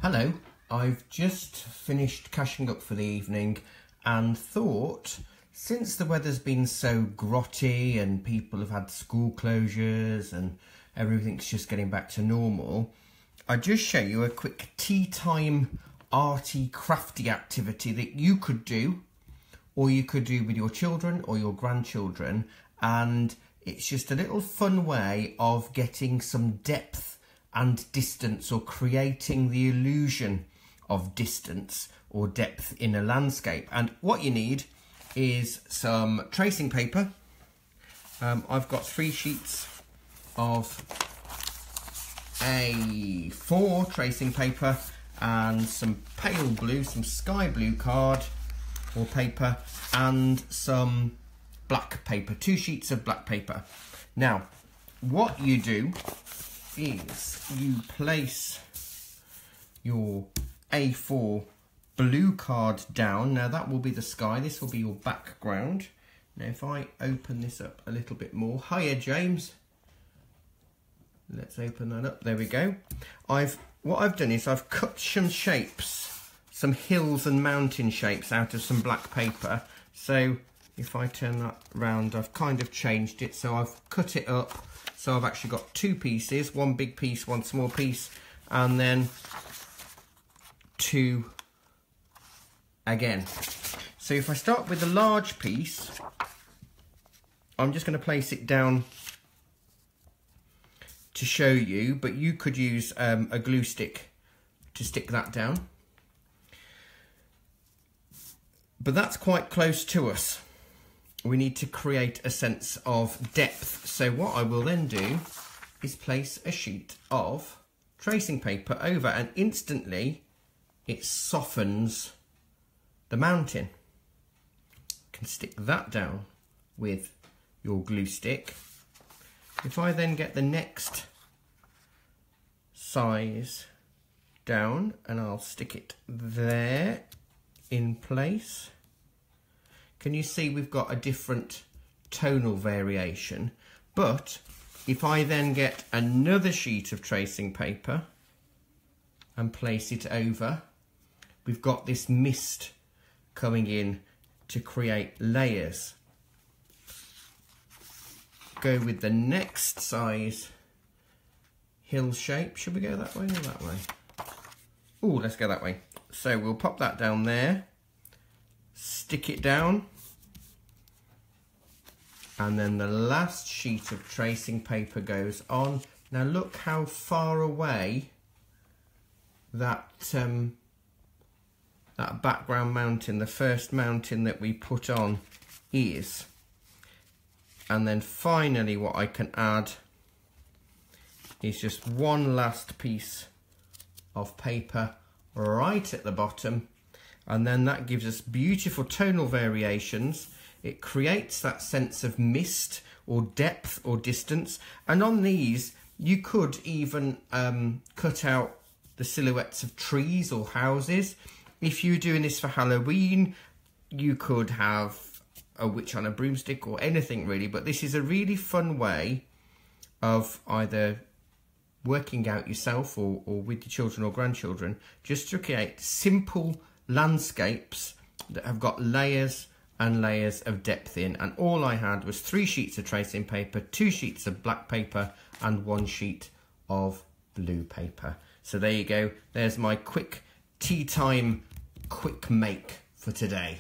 Hello, I've just finished cashing up for the evening and thought, since the weather's been so grotty and people have had school closures and everything's just getting back to normal, I'd just show you a quick tea time arty crafty activity that you could do, or you could do with your children or your grandchildren, and it's just a little fun way of getting some depth and distance, or creating the illusion of distance or depth in a landscape. And what you need is some tracing paper. I've got 3 sheets of A4 tracing paper and some pale blue, some sky blue card or paper, and some black paper, 2 sheets of black paper. Now, what you do is you place your A4 blue card down. Now that will be the sky, this will be your background. Now if I open this up a little bit more, hiya James, let's open that up, there we go. What I've done is I've cut some shapes, some hills and mountain shapes out of some black paper. So if I turn that round, I've kind of changed it, so I've cut it up. So I've actually got 2 pieces, 1 big piece, 1 small piece, and then 2 again. So if I start with the large piece, I'm just going to place it down to show you, but you could use a glue stick to stick that down. But that's quite close to us. We need to create a sense of depth. So what I will then do is place a sheet of tracing paper over, and instantly it softens the mountain. You can stick that down with your glue stick. If I then get the next size down, and I'll stick it there in place. Can you see we've got a different tonal variation? But if I then get another sheet of tracing paper and place it over, we've got this mist coming in to create layers. Go with the next size hill shape. Should we go that way or that way? Oh, let's go that way. So we'll pop that down there, stick it down, and then the last sheet of tracing paper goes on. Now look how far away that that background mountain, the first mountain that we put on, is. And then finally what I can add is just one last piece of paper right at the bottom, and then that gives us beautiful tonal variations. It creates that sense of mist or depth or distance, and on these you could even cut out the silhouettes of trees or houses. If you're doing this for Halloween, you could have a witch on a broomstick or anything really, but this is a really fun way of either working out yourself or with your children or grandchildren, just to create simple landscapes that have got layers and layers of depth in. And all I had was 3 sheets of tracing paper, 2 sheets of black paper, and 1 sheet of blue paper. So there you go, there's my quick tea time quick make for today.